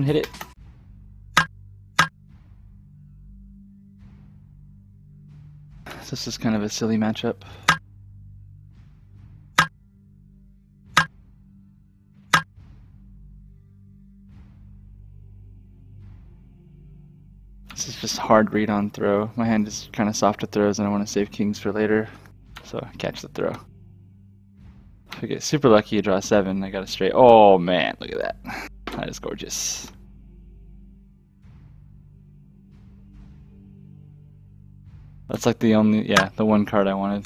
on, hit it. So this is kind of a silly matchup. This is just hard read on throw. My hand is kind of soft to throws and I want to save kings for later. So catch the throw. If I get super lucky, you draw 7. I got a straight. Oh man, look at that. That is gorgeous. That's like the only, yeah, the one card I wanted.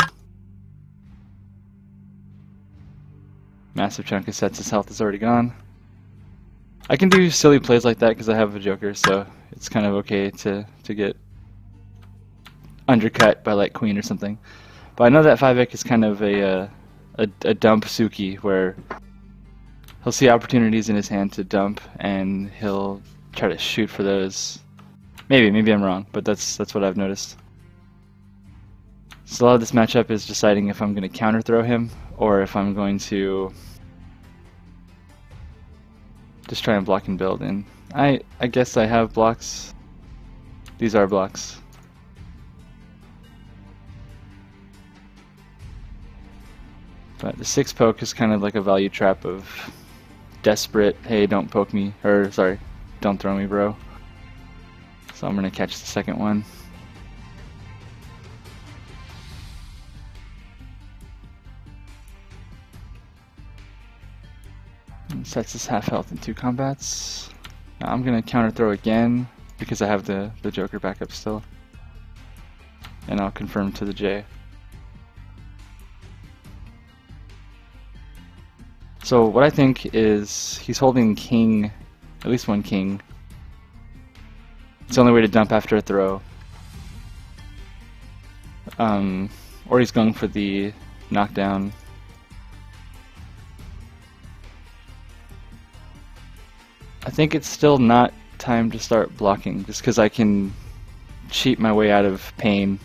Massive chunk of sets, his health is already gone. I can do silly plays like that because I have a joker, so it's kind of okay to get undercut by like queen or something. But I know that Fivec is kind of a dump Suki, where he'll see opportunities in his hand to dump and he'll try to shoot for those. Maybe I'm wrong, but that's what I've noticed. So a lot of this matchup is deciding if I'm going to counter throw him or if I'm going to just try and block and build. And I guess I have blocks. These are blocks. But the 6 poke is kind of like a value trap of desperate, hey, don't poke me, or sorry, don't throw me, bro. So I'm going to catch the second one. And sets his half health in 2 combats. Now I'm going to counter throw again because I have the joker backup still. And I'll confirm to the J. So what I think is he's holding king, at least one king. It's the only way to dump after a throw. Or he's going for the knockdown. I think it's still not time to start blocking, just because I can cheat my way out of pain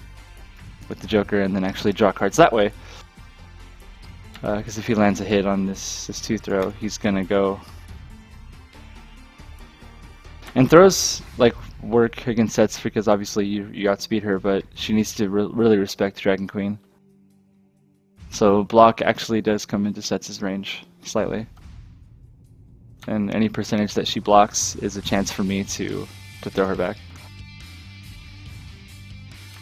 with the joker and then actually draw cards that way. Because if he lands a hit on this 2 throw, he's gonna go. And throws like work against sets because obviously you outspeed her, but she needs to really respect Dragon Queen. So block actually does come into sets' range slightly. And any percentage that she blocks is a chance for me to throw her back.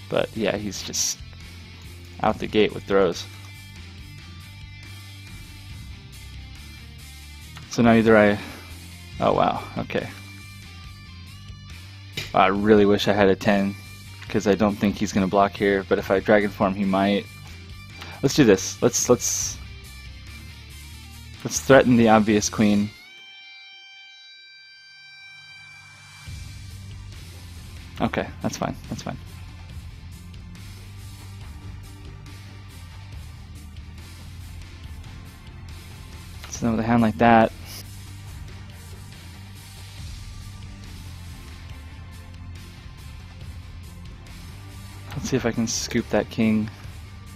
But yeah, he's just out the gate with throws. So now either oh wow, okay. I really wish I had a 10, because I don't think he's going to block here, but if I Dragon Form he might. Let's do this. Let's threaten the obvious queen. Okay, that's fine, that's fine. So then with a hand like that, let's see if I can scoop that king.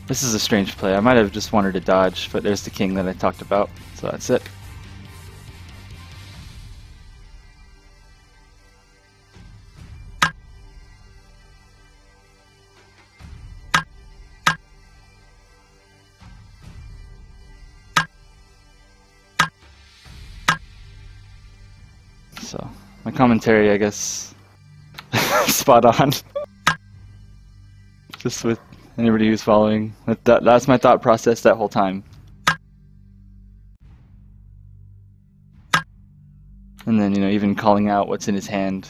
This is a strange play. I might have just wanted to dodge, but there's the king that I talked about, so that's it. So, my commentary, I guess, spot on. Just with anybody who's following. That's my thought process that whole time. And then, even calling out what's in his hand,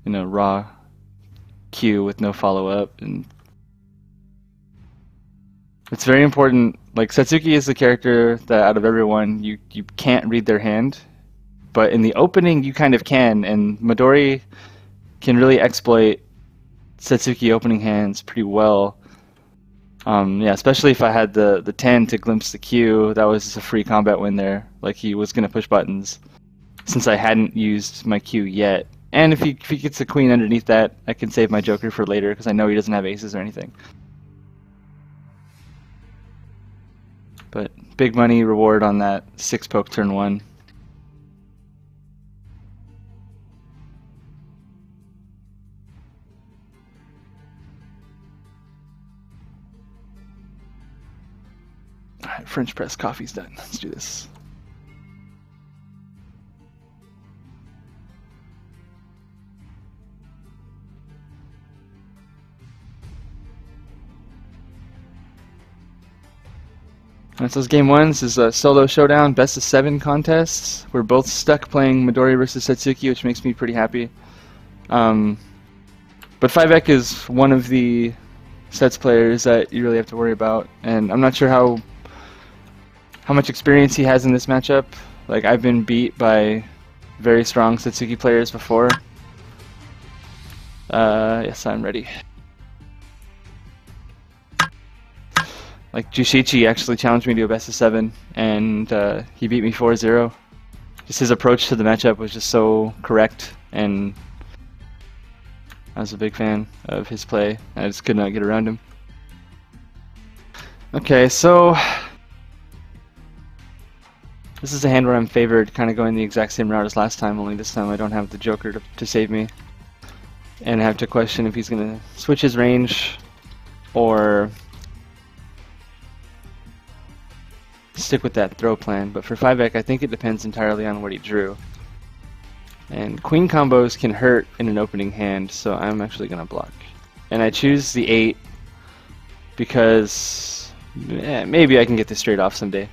raw Q with no follow-up. And it's very important. Like, Satsuki is the character that out of everyone, you can't read their hand. But in the opening, you kind of can, and Midori can really exploit Satsuki opening hands pretty well. Yeah, especially if I had the 10 to glimpse the Q, that was just a free combat win there. Like, he was going to push buttons, since I hadn't used my Q yet. And if he gets a queen underneath that, I can save my joker for later, because I know he doesn't have aces or anything. But big money reward on that 6 poke turn 1. Alright, French press coffee's done. Let's do this. Alright, so this game one. This is a solo showdown, best of 7 contests. We're both stuck playing Midori versus Satsuki, which makes me pretty happy. But Fivec is one of the sets players that you really have to worry about, and I'm not sure how much experience he has in this matchup. Like, I've been beat by very strong Satsuki players before. Yes, I'm ready. Like, Jushichi actually challenged me to a best of 7, and he beat me 4-0. Just his approach to the matchup was just so correct, and I was a big fan of his play. I just could not get around him. Okay, so this is a hand where I'm favored, kind of going the exact same route as last time, only this time I don't have the Joker to save me. And I have to question if he's going to switch his range or stick with that throw plan. But for Fivec, I think it depends entirely on what he drew. And queen combos can hurt in an opening hand, so I'm actually going to block. And I choose the 8 because maybe I can get this straight off someday.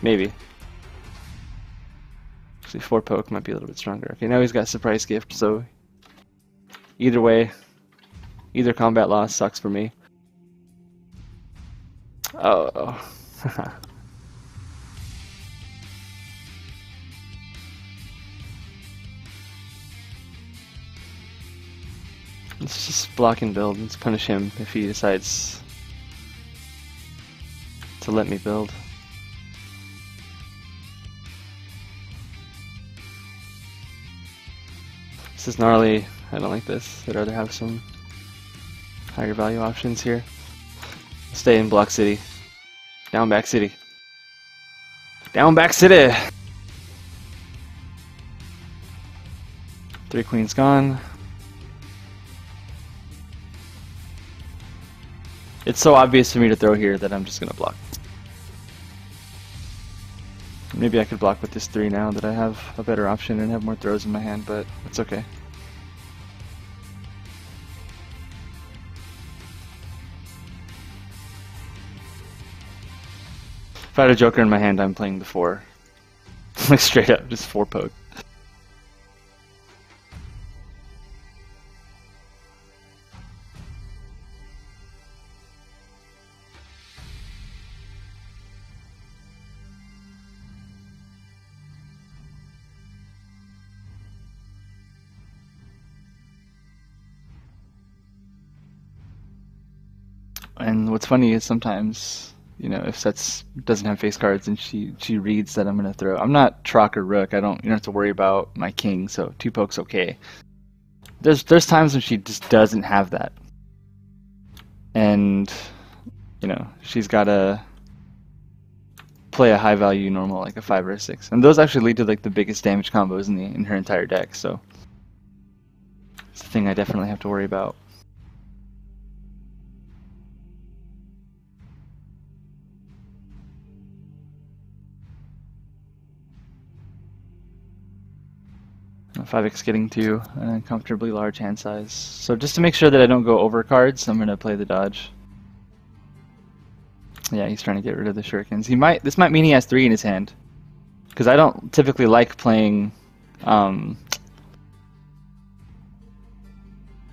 Maybe. Actually, 4 poke might be a little bit stronger. Okay, now he's got surprise gift, so either way, either combat loss sucks for me. Oh. Let's just block and build. Let's punish him if he decides to let me build. This is gnarly. I don't like this. I'd rather have some higher value options here. Stay in Block City. Down back city. Down back city! 3 queens gone. It's so obvious for me to throw here that I'm just gonna block. Maybe I could block with this 3 now that I have a better option and have more throws in my hand, but it's okay. If I had a Joker in my hand, I'm playing the 4. Like, straight up, just 4 poke. And what's funny is sometimes, you know, if Sets doesn't have face cards and she reads that I'm gonna throw. I'm not Trock or Rook. You don't have to worry about my king, so 2 poke's okay. There's times when she just doesn't have that, and you know she's gotta play a high value normal like a 5 or a 6, and those actually lead to like the biggest damage combos in her entire deck. So it's a thing I definitely have to worry about. Fivec's getting to an uncomfortably large hand size. So just to make sure that I don't go over cards, I'm going to play the dodge. Yeah, he's trying to get rid of the shurikens. This might mean he has 3 in his hand, because I don't typically like playing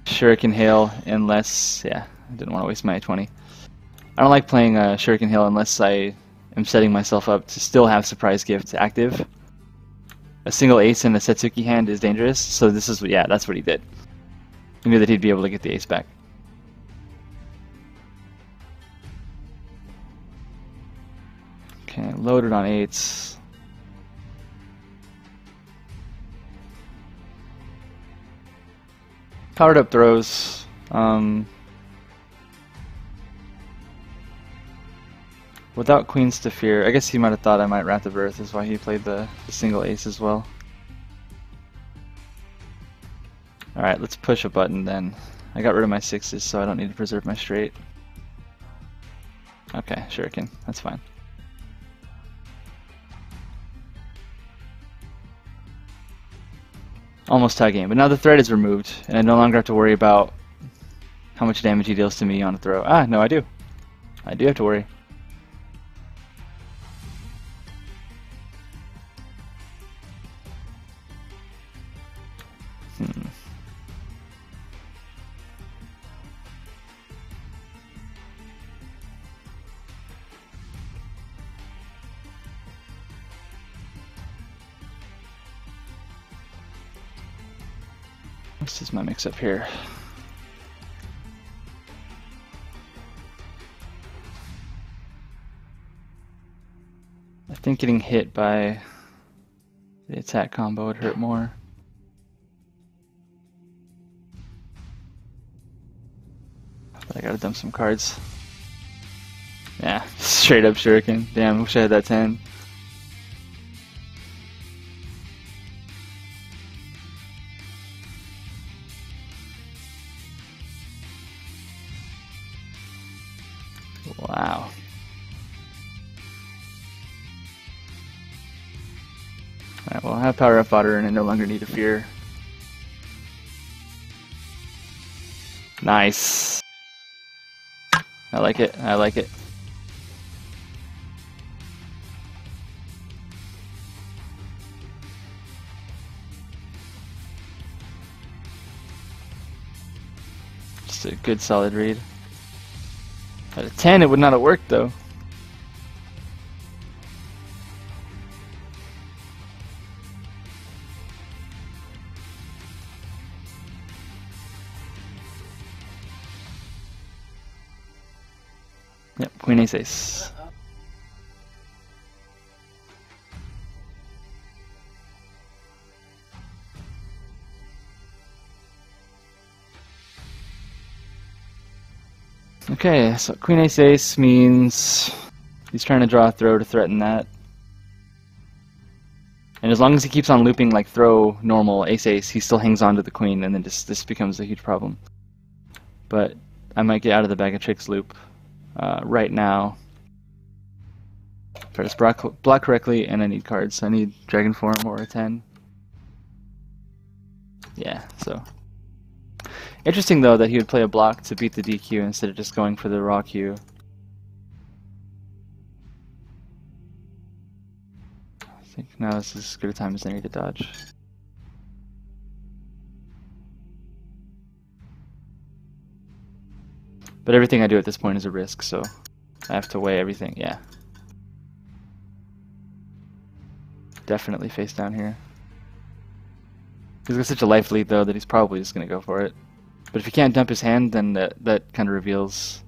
Shuriken Hail unless, yeah, I didn't want to waste my 20. I don't like playing Shuriken Hail unless I am setting myself up to still have surprise gift active. A single ace in a Satsuki hand is dangerous, so this is, yeah, that's what he did. He knew that he'd be able to get the ace back. Okay, loaded on 8s. Powered up throws. Without queens to fear, I guess he might have thought I might Wrath of Earth, is why he played the single ace as well. Alright, let's push a button then. I got rid of my 6s, so I don't need to preserve my straight. Okay, Shuriken, that's fine. Almost tie game. But now the threat is removed, and I no longer have to worry about how much damage he deals to me on a throw. Ah, no, I do. I do have to worry. This is my mix-up here. I think getting hit by the attack combo would hurt more. But I gotta dump some cards. Yeah, straight up shuriken. Damn, wish I had that 10. Wow. Alright, well I have power up fodder and I no longer need to fear. Nice. I like it, I like it. Just a good solid read. At a 10 it would not have worked though. Yep, queen ace ace. Okay, so queen ace ace means he's trying to draw a throw to threaten that. And as long as he keeps on looping like throw normal ace ace, he still hangs on to the queen, and then this becomes a huge problem. But I might get out of the bag of tricks loop right now. Try to block correctly, and I need cards. I need Dragon Form or a 10. Yeah, so. Interesting though that he would play a block to beat the DQ instead of just going for the raw Q. I think now this is as good a time as any to dodge. But everything I do at this point is a risk, so I have to weigh everything, yeah. Definitely face down here. He's got such a life lead though that he's probably just going to go for it. But if he can't dump his hand, then that kind of reveals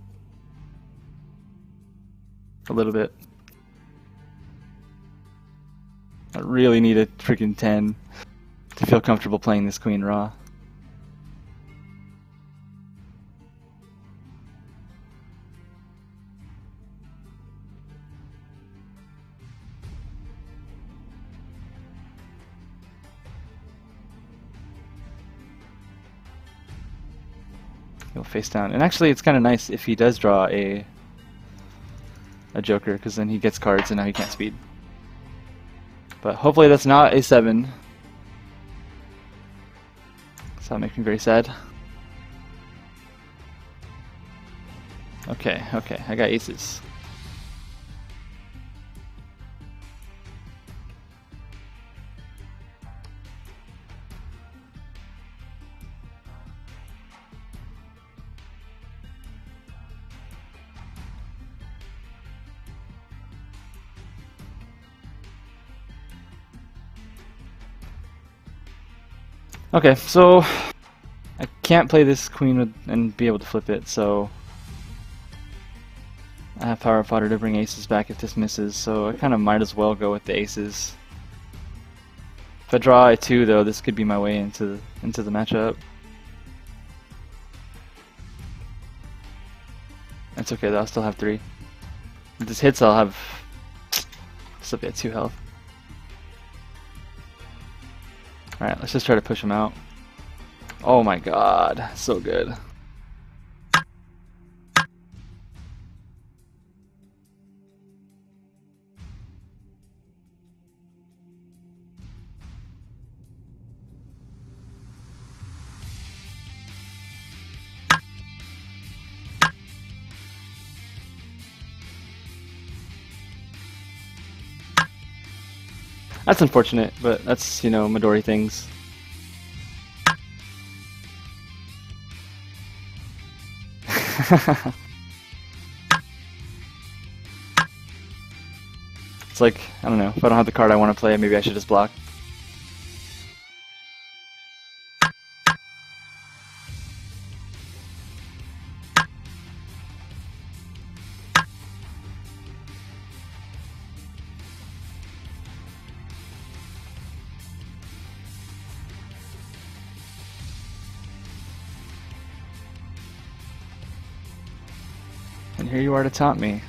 a little bit. I really need a freaking 10 to feel comfortable playing this queen raw. He'll face down. And actually it's kind of nice if he does draw a joker, because then he gets cards and now he can't speed. But hopefully that's not a 7. So that'll make me very sad. Okay, okay, I got aces. Okay, so I can't play this queen and be able to flip it, so I have power fodder to bring aces back if this misses, so I kind of might as well go with the aces. If I draw a 2 though, this could be my way into the matchup. That's okay though, I'll still have 3. If this hits, I'll have still be at 2 health. Alright, let's just try to push him out. Oh my god, so good. That's unfortunate, but that's, you know, Midori things. It's like, I don't know, if I don't have the card I want to play, maybe I should just block. And here you are to taunt me.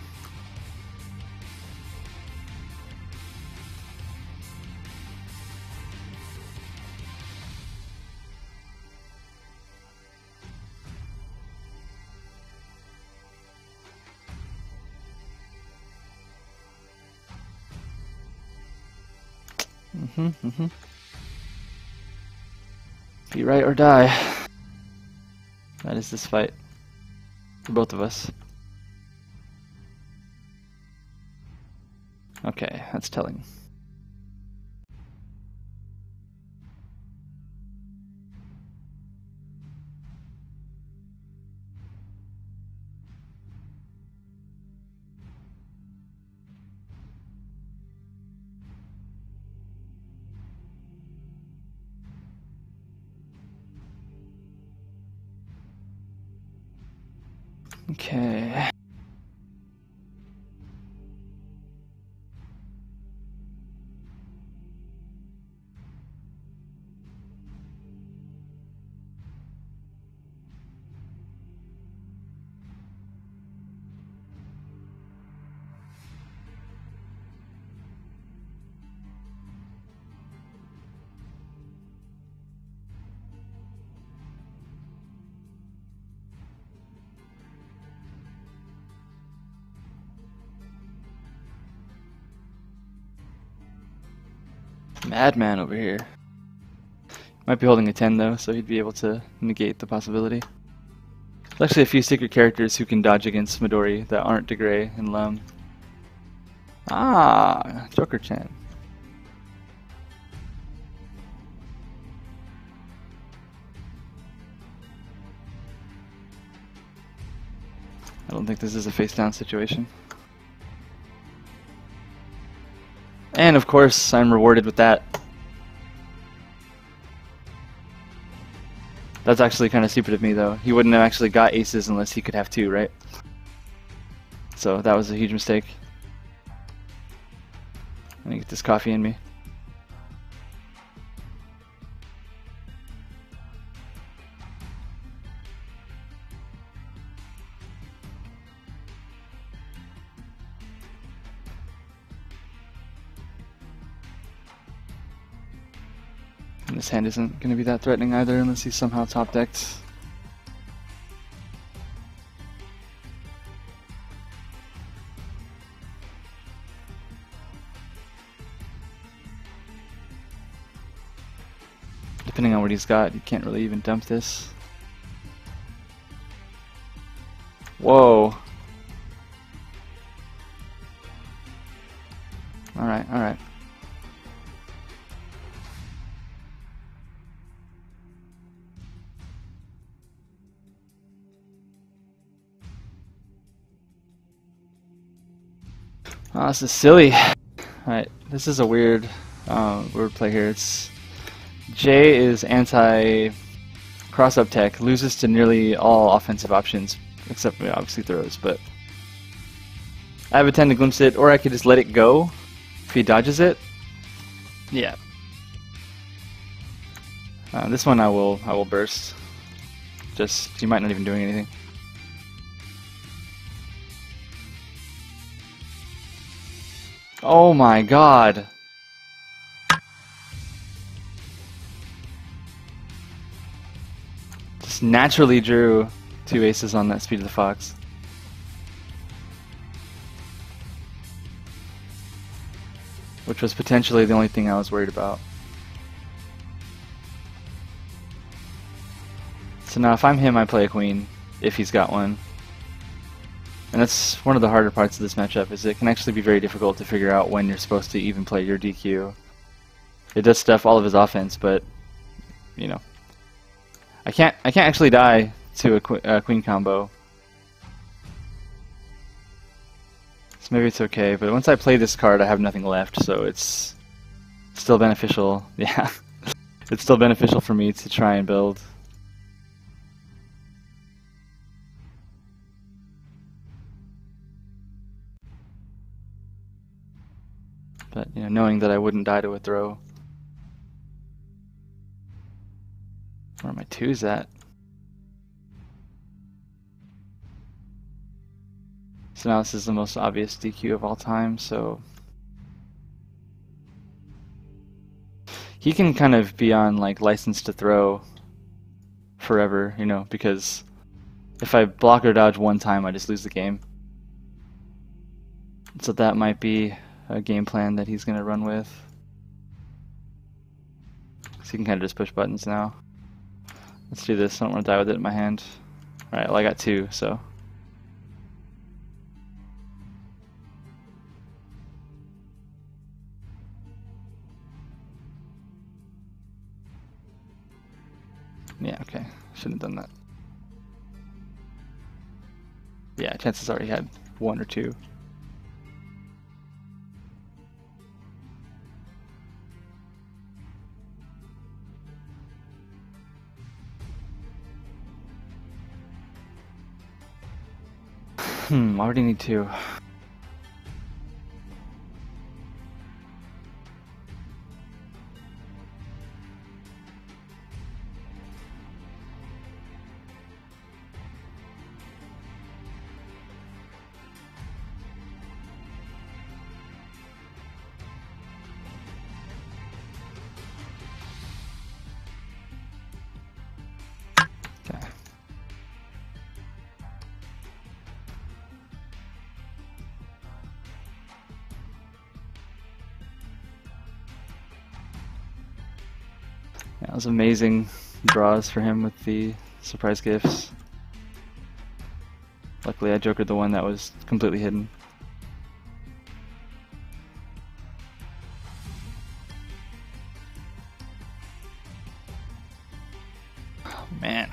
Be right or die. That is this fight. For both of us. Okay, that's telling. Okay. Madman over here. Might be holding a 10 though, so he'd be able to negate the possibility. There's actually a few secret characters who can dodge against Midori that aren't Degray and Lum. Ah, Joker-chan. I don't think this is a face-down situation. And of course, I'm rewarded with that. That's actually kind of stupid of me, though. He wouldn't have actually got aces unless he could have 2, right? So that was a huge mistake. Let me get this coffee in me. And this hand isn't going to be that threatening either unless he's somehow top decked. Depending on what he's got, you can't really even dump this. Whoa. Alright, alright. Oh, this is silly. Alright, this is a weird wordplay here. It's J is anti cross-up tech, loses to nearly all offensive options, except obviously throws, but I have a 10 to glimpse it, or I could just let it go if he dodges it. Yeah. This one I will burst. Just, he might not even doing anything. Oh my god. Just naturally drew 2 aces on that Speed of the Fox. Which was potentially the only thing I was worried about. So now if I'm him, I play a queen, if he's got one. And that's one of the harder parts of this matchup, is it can actually be very difficult to figure out when you're supposed to even play your DQ it does stuff all of his offense, but you know, I can't actually die to a queen combo. So maybe it's okay, but once I play this card, I have nothing left, so it's still beneficial. Yeah, it's still beneficial for me to try and build. But you know, knowing that I wouldn't die to a throw. Where are my twos at? So now this is the most obvious DQ of all time, so he can kind of be on like license to throw forever, you know, because if I block or dodge one time, I just lose the game. So that might be a game plan that he's gonna run with. So he can kind of just push buttons now. Let's do this. I don't want to die with it in my hand. Alright, well I got two, so. Yeah, okay. Shouldn't have done that. Yeah, chances are he had one or two. I already need two. Okay. That was amazing draws for him with the surprise gifts. Luckily I jokered the one that was completely hidden. Oh man.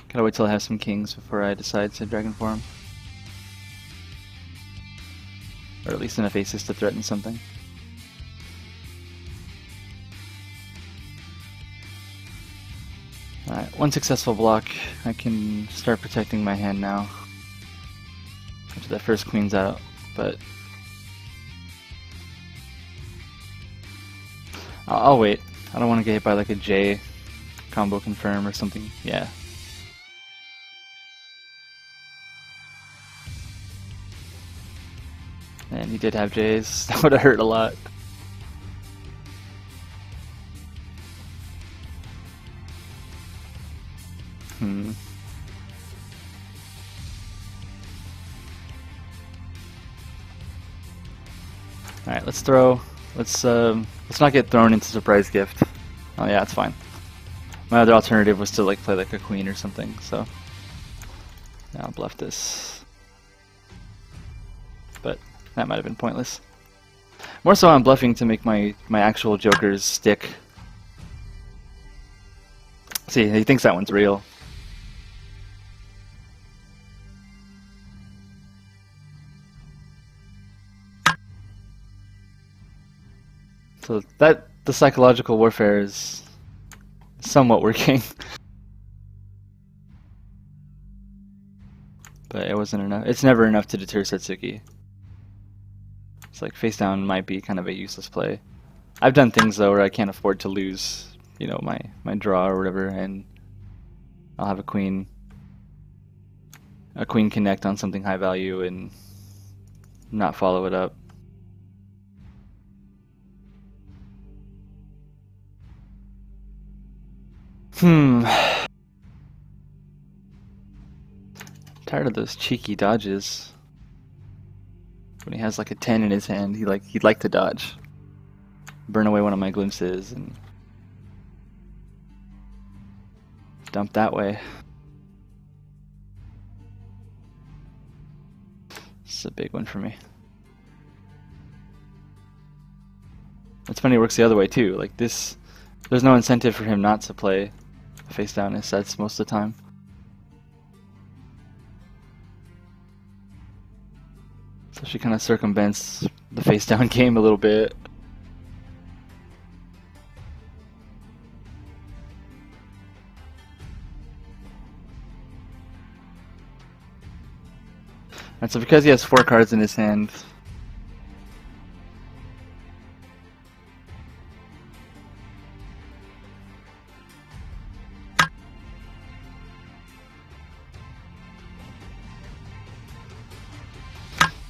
Gotta wait till I have some kings before I decide to dragon form. Or at least enough aces to threaten something. Alright, one successful block. I can start protecting my hand now. After that first queen's out, but I'll wait. I don't want to get hit by like a J combo confirm or something. Yeah. And he did have J's. That would have hurt a lot. Alright, let's throw. Let's not get thrown into surprise gift. Oh yeah, it's fine. My other alternative was to like play like a queen or something, so now I'll bluff this. But that might have been pointless. More so I'm bluffing to make my actual jokers stick. See, he thinks that one's real. So that the psychological warfare is somewhat working. But it wasn't enough. It's never enough to deter Satsuki. It's like face down might be kind of a useless play. I've done things though where I can't afford to lose, you know, my draw or whatever, and I'll have a queen connect on something high value and not follow it up. Hmm. Tired of those cheeky dodges. When he has like a 10 in his hand, he'd like to dodge. Burn away one of my glimpses and dump that way. This is a big one for me. It's funny, it works the other way too. Like this, there's no incentive for him not to play face down his sets most of the time. So she kind of circumvents the face down game a little bit. And so because he has 4 cards in his hand,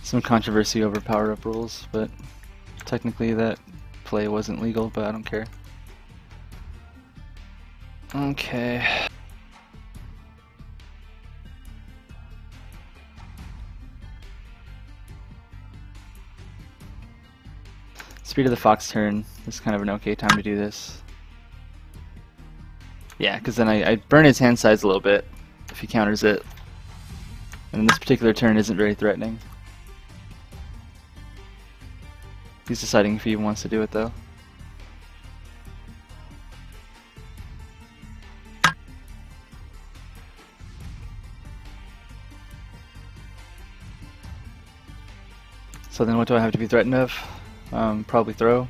some controversy over power-up rules, but technically that play wasn't legal, but I don't care. Okay. Speed of the Fox turn is kind of an okay time to do this. Yeah, because then I burn his hand size a little bit if he counters it. And this particular turn isn't very threatening. He's deciding if he even wants to do it though. So then what do I have to be threatened of? Probably throw.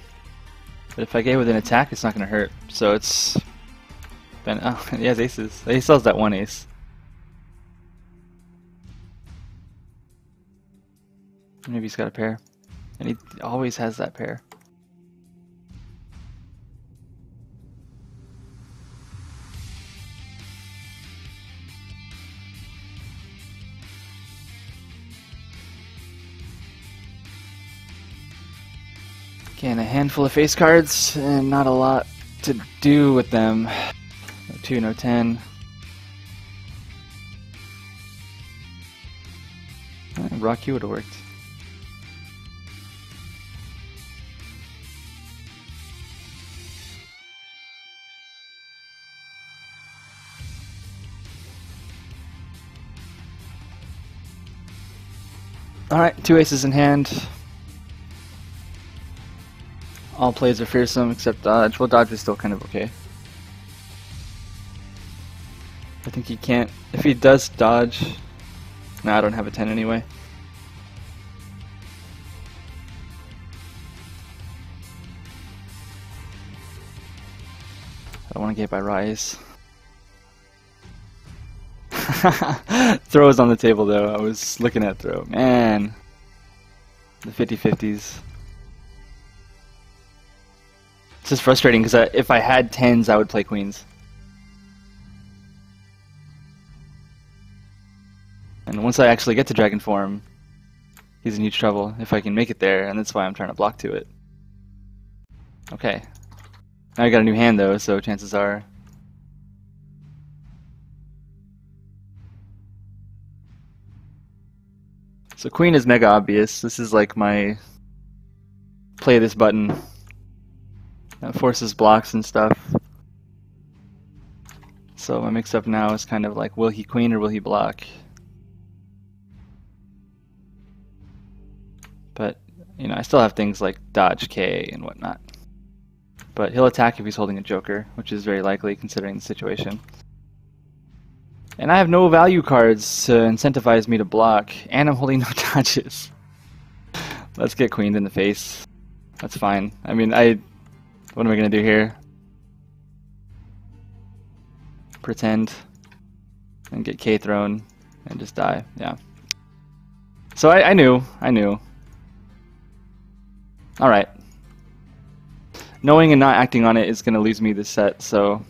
But if I get with an attack, it's not going to hurt. So it's... Oh, he has aces. He still has that one ace. Maybe he's got a pair. And he always has that pair. Again, a handful of face cards and not a lot to do with them. No 2, no 10. Rock Q would have worked. Alright, 2 aces in hand. All plays are fearsome except dodge. Well, dodge is still kind of okay. I think he can't... If he does dodge... Nah, I don't have a 10 anyway. I don't want to get by rise. Throw is on the table though. I was looking at throw. Man. The 50-50s. It's just frustrating because if I had 10s, I would play queens. And once I actually get to dragon form, he's in huge trouble if I can make it there, and that's why I'm trying to block to it. Okay. Now I got a new hand though, so chances are... So queen is mega obvious. This is like my play this button. That forces blocks and stuff. So my mix-up now is kind of like, will he queen or will he block? But, you know, I still have things like dodge K and whatnot. But he'll attack if he's holding a joker, which is very likely considering the situation. And I have no value cards to incentivize me to block, and I'm holding no dodges. Let's get queened in the face. That's fine. I mean, what am I going to do here? Pretend and get K thrown and just die. Yeah. So I knew. Alright. Knowing and not acting on it is going to lose me this set, so...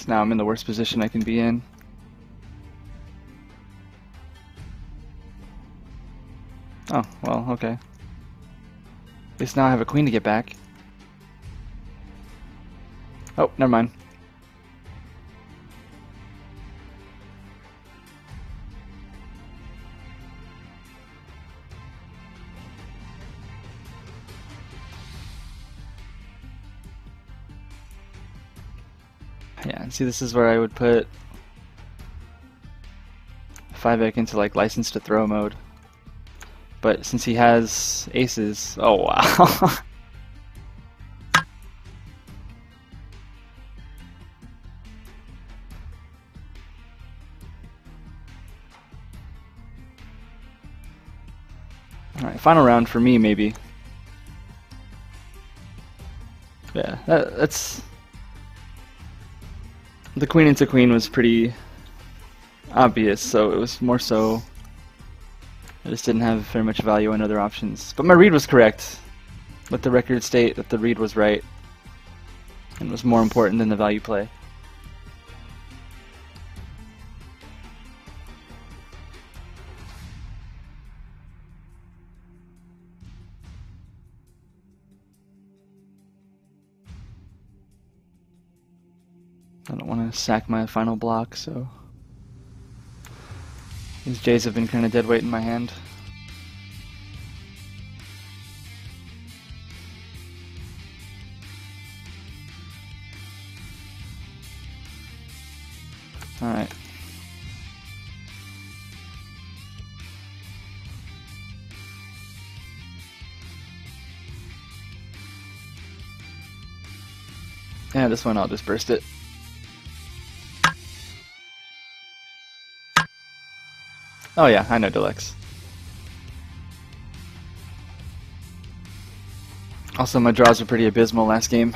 Now I'm in the worst position I can be in. Oh, well, okay. At least now I have a queen to get back. Oh, never mind. Yeah, and see, this is where I would put Fivec into like license to throw mode. But since he has aces, oh wow. Alright, final round for me maybe. Yeah, that's... The queen into queen was pretty obvious, so it was more so I just didn't have very much value on other options. But my read was correct. Let the record state that the read was right and was more important than the value play. I don't want to sack my final block, so these J's have been kind of dead weight in my hand. Alright. Yeah, this one I'll just burst it. Oh yeah, I know Deluxe. Also, my draws were pretty abysmal last game.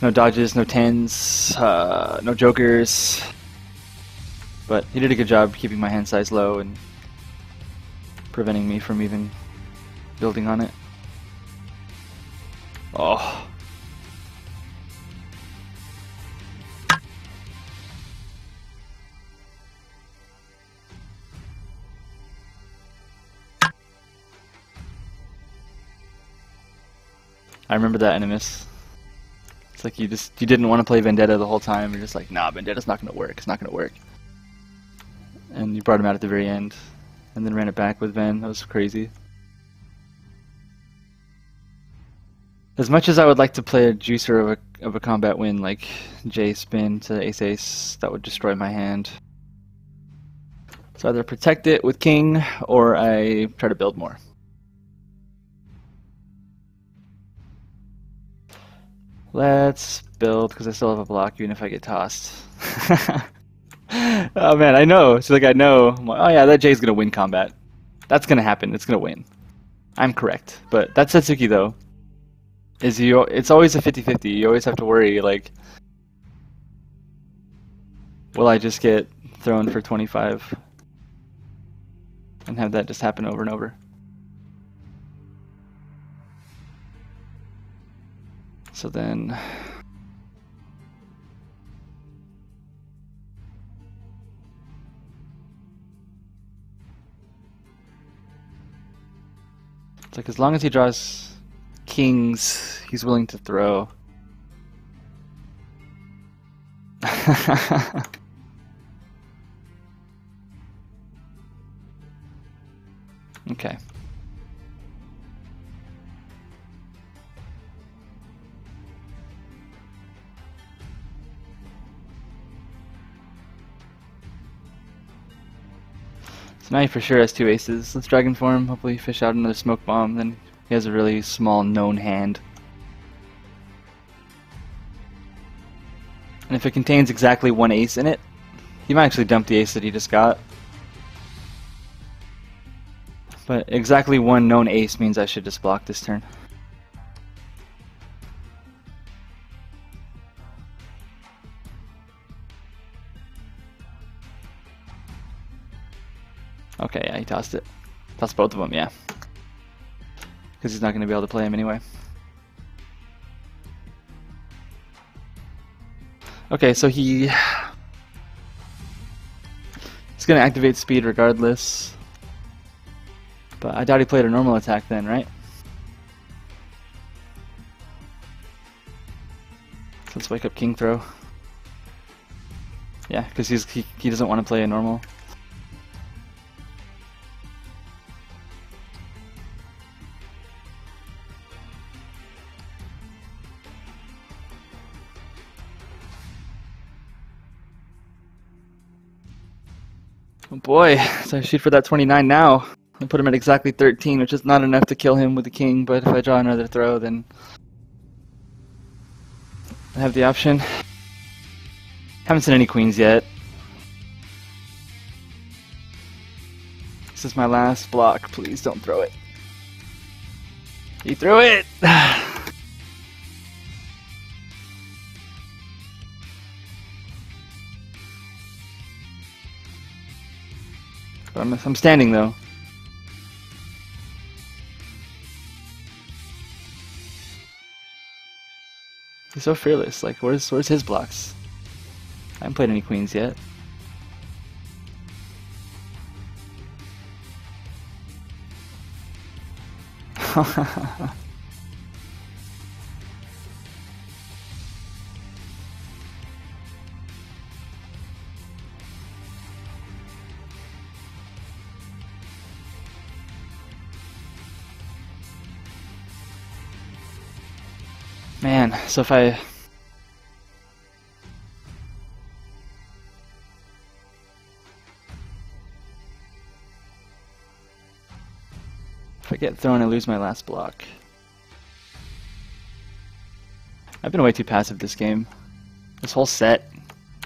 No dodges, no tens, no jokers. But he did a good job keeping my hand size low and preventing me from even building on it. Oh. I remember that, Animus. It's like you didn't want to play Vendetta the whole time. You're just like, nah, Vendetta's not gonna work. It's not gonna work. And you brought him out at the very end, and then ran it back with Ven. That was crazy. As much as I would like to play a juicer of a combat win like J spin to ace ace, that would destroy my hand. So either protect it with king, or I try to build more. Let's build, because I still have a block even if I get tossed. Oh man, I know. It's like I know. I'm like, oh yeah, that J's gonna win combat. That's gonna happen. It's gonna win. I'm correct. But that Satsuki though, it's always a 50-50. You always have to worry, like, will I just get thrown for 25 and have that just happen over and over? So then it's like as long as he draws kings, he's willing to throw. Okay. So now he for sure has two aces. Let's Dragon Form, hopefully fish out another Smoke Bomb, then he has a really small known hand. And if it contains exactly one ace in it, he might actually dump the ace that he just got. But exactly one known ace means I should just block this turn. Okay, yeah, he tossed it. Tossed both of them, yeah. Because he's not going to be able to play him anyway. Okay, so he's going to activate speed regardless. But I doubt he played a normal attack then, right? So let's wake up king throw. Yeah, because he doesn't want to play a normal. Oh boy, so I shoot for that 29 now. I put him at exactly 13, which is not enough to kill him with the king, but if I draw another throw, then I have the option. Haven't seen any queens yet. This is my last block. Please don't throw it. He threw it! I'm standing though. He's so fearless. Like, where's his blocks? I haven't played any queens yet. Man, so if I get thrown, I lose my last block. I've been way too passive this game. This whole set.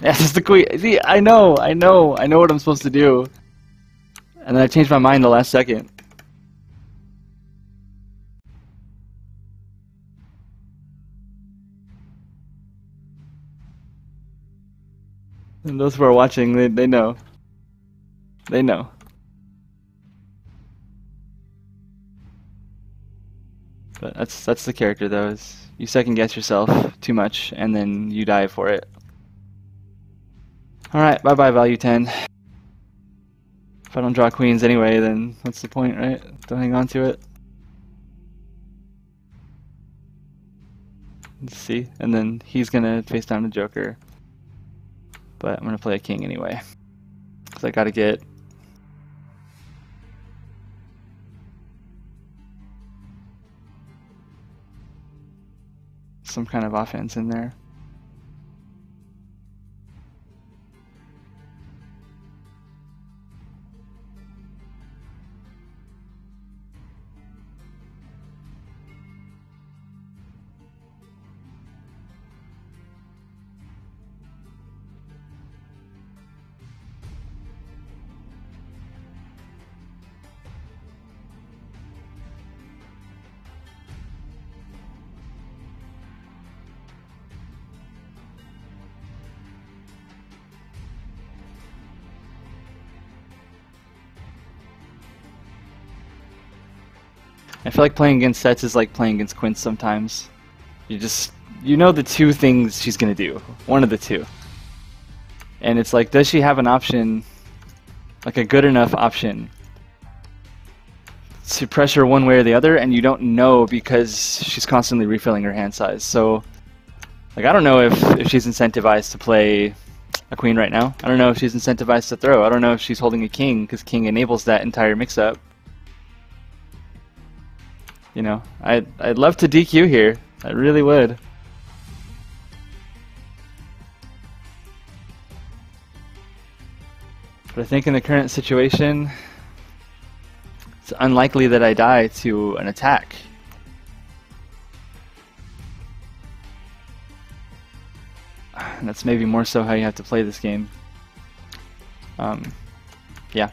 Yeah, this is the queen. See, I know what I'm supposed to do. And then I changed my mind the last second. And those who are watching, they know. They know. But that's the character though, is you second guess yourself too much and then you dive for it. Alright, bye bye value 10. If I don't draw queens anyway, then what's the point, right? Don't hang on to it. Let's see, and then he's gonna face down the joker. But I'm gonna play a king anyway. Because I gotta get some kind of offense in there. I feel like playing against sets is like playing against quints sometimes. You know the two things she's gonna do. One of the two. And it's like, does she have an option, like a good enough option, to pressure one way or the other? And you don't know because she's constantly refilling her hand size. So, like, I don't know if she's incentivized to play a queen right now. I don't know if she's incentivized to throw. I don't know if she's holding a king, because king enables that entire mix-up. You know, I'd love to DQ here. I really would. But I think in the current situation, it's unlikely that I die to an attack. And that's maybe more so how you have to play this game. Yeah.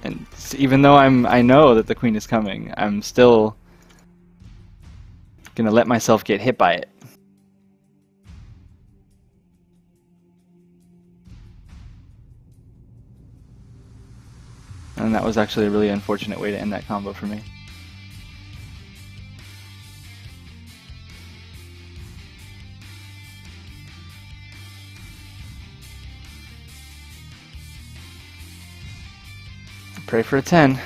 And even though I know that the queen is coming, I'm still gonna let myself get hit by it. And that was actually a really unfortunate way to end that combo for me. Pray for a 10.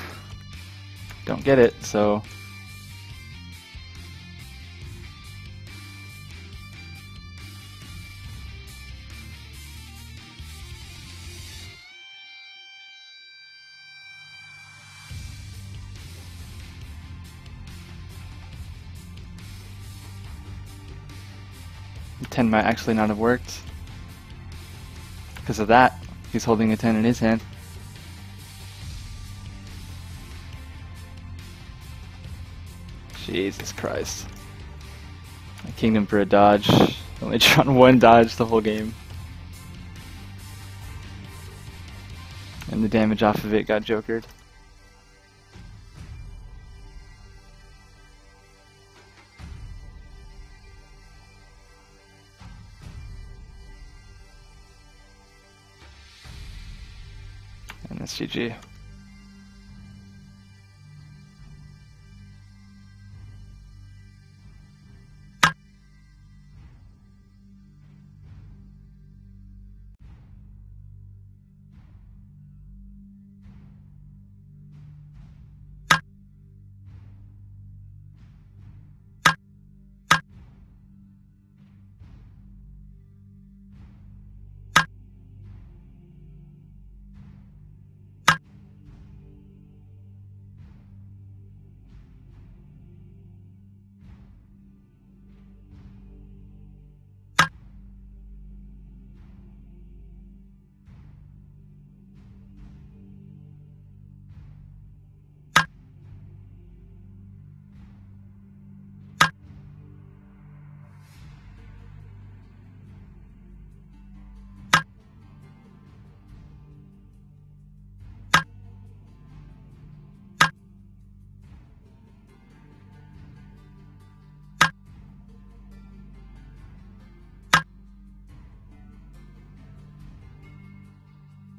Don't get it, so... The 10 might actually not have worked. Because of that, he's holding a 10 in his hand. Jesus Christ. I kinged him for a dodge. Only drawn one dodge the whole game. And the damage off of it got jokered. And that's GG.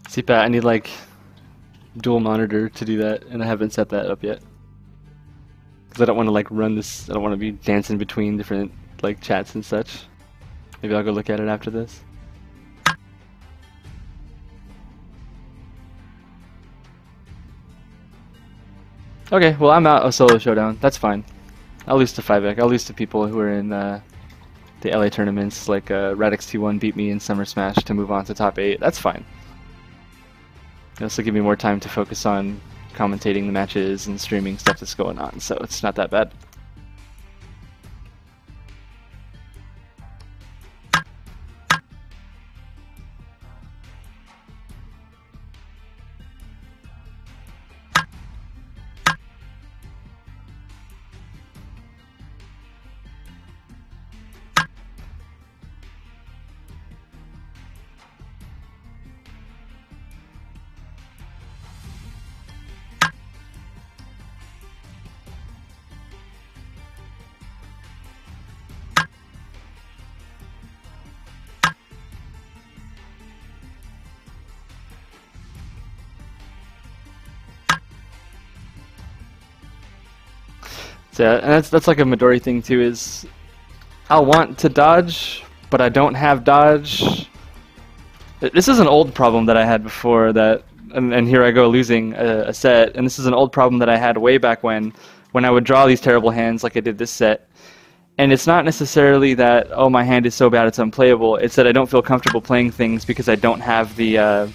See, Pat, I need like dual monitor to do that, and I haven't set that up yet. Because I don't want to like run this, I don't want to be dancing between different like chats and such. Maybe I'll go look at it after this. Okay, well I'm out of solo showdown, that's fine. I'll lose to Fivec, I'll lose to people who are in the LA tournaments, like Radix T1 beat me in Summer Smash to move on to top 8, that's fine. It'll also give me more time to focus on commentating the matches and streaming stuff that's going on, so it's not that bad. So yeah, and that's like a Midori thing too, is I'll want to dodge, but I don't have dodge. This is an old problem that I had before, that, and here I go losing a set, and this is an old problem that I had way back when I would draw these terrible hands like I did this set. And it's not necessarily that, oh, my hand is so bad it's unplayable, it's that I don't feel comfortable playing things because I don't have the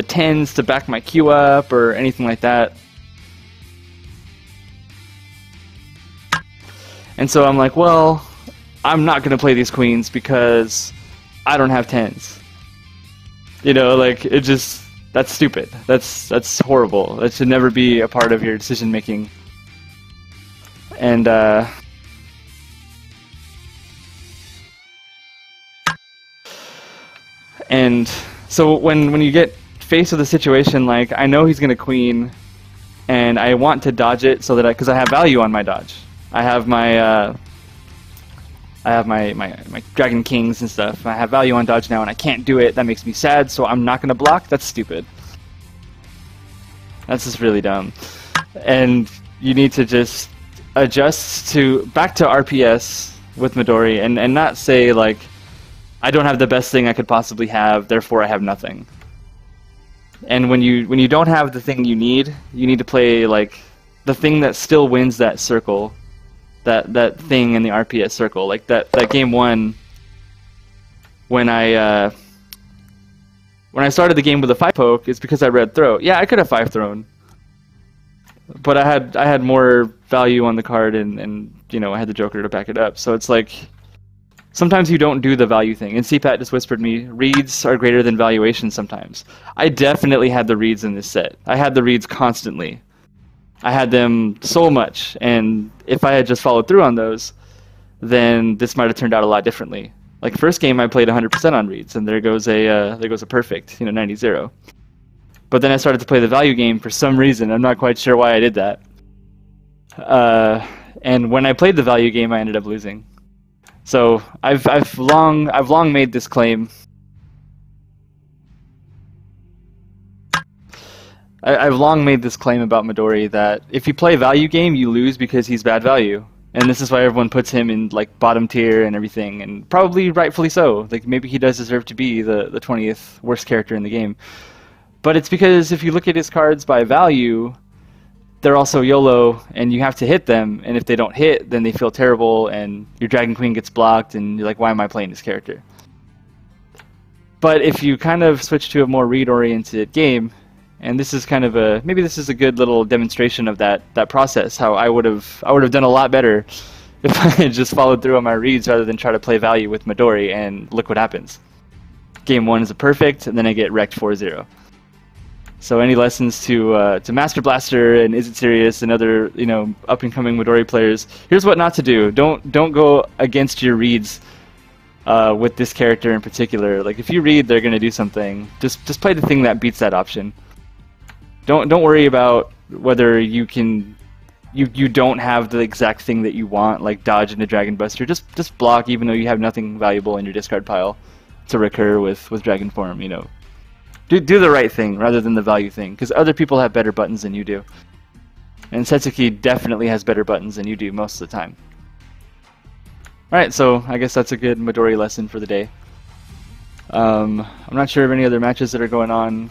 tens to back my Q up or anything like that. And so I'm like, well, I'm not going to play these queens because I don't have tens. You know, like, it just, that's stupid. That's horrible. That should never be a part of your decision making. And so when you get faced with a situation like, I know he's going to queen, and I want to dodge it so that because I have value on my dodge. I have my Dragon Kings and stuff. I have value on dodge now, and I can't do it. That makes me sad, so I'm not going to block. That's stupid. That's just really dumb. And you need to just adjust back to RPS with Midori, and not say, like, I don't have the best thing I could possibly have, therefore I have nothing. And when you don't have the thing you need to play like the thing that still wins that circle, that thing in the RPS circle. Like that game one, when I started the game with a 5 poke, it's because I read throw. Yeah, I could have 5 thrown, but I had more value on the card, and you know, I had the Joker to back it up. So it's like sometimes you don't do the value thing. And CPAT just whispered me, reads are greater than valuation sometimes. I definitely had the reads in this set. I had the reads constantly. I had them so much, and if I had just followed through on those, then this might have turned out a lot differently. Like first game, I played 100% on reads, and there goes a perfect, you know, 90-0. But then I started to play the value game for some reason. I'm not quite sure why I did that. And when I played the value game, I ended up losing. So I've long made this claim. I've long made this claim about Midori that if you play value game, you lose because he's bad value. And this is why everyone puts him in like bottom tier and everything, and probably rightfully so. Like maybe he does deserve to be the 20th worst character in the game. But it's because if you look at his cards by value, they're also YOLO, and you have to hit them, and if they don't hit, then they feel terrible, and your Dragon Queen gets blocked, and you're like, why am I playing this character? But if you kind of switch to a more read-oriented game, and this is kind of maybe this is a good little demonstration of that process, how I would have done a lot better if I had just followed through on my reads rather than try to play value with Midori, and look what happens. Game 1 is a perfect, and then I get wrecked 4-0. So any lessons to Master Blaster and Is It Serious and other, you know, up-and-coming Midori players? Here's what not to do. Don't go against your reads with this character in particular. Like if you read they're gonna do something, just play the thing that beats that option. Don't worry about whether you don't have the exact thing that you want, like dodge into Dragon Buster. Just block even though you have nothing valuable in your discard pile to recur with Dragon Form, you know. Do the right thing rather than the value thing, because other people have better buttons than you do. And Setsuki definitely has better buttons than you do most of the time. Alright, so I guess that's a good Midori lesson for the day. I'm not sure of any other matches that are going on.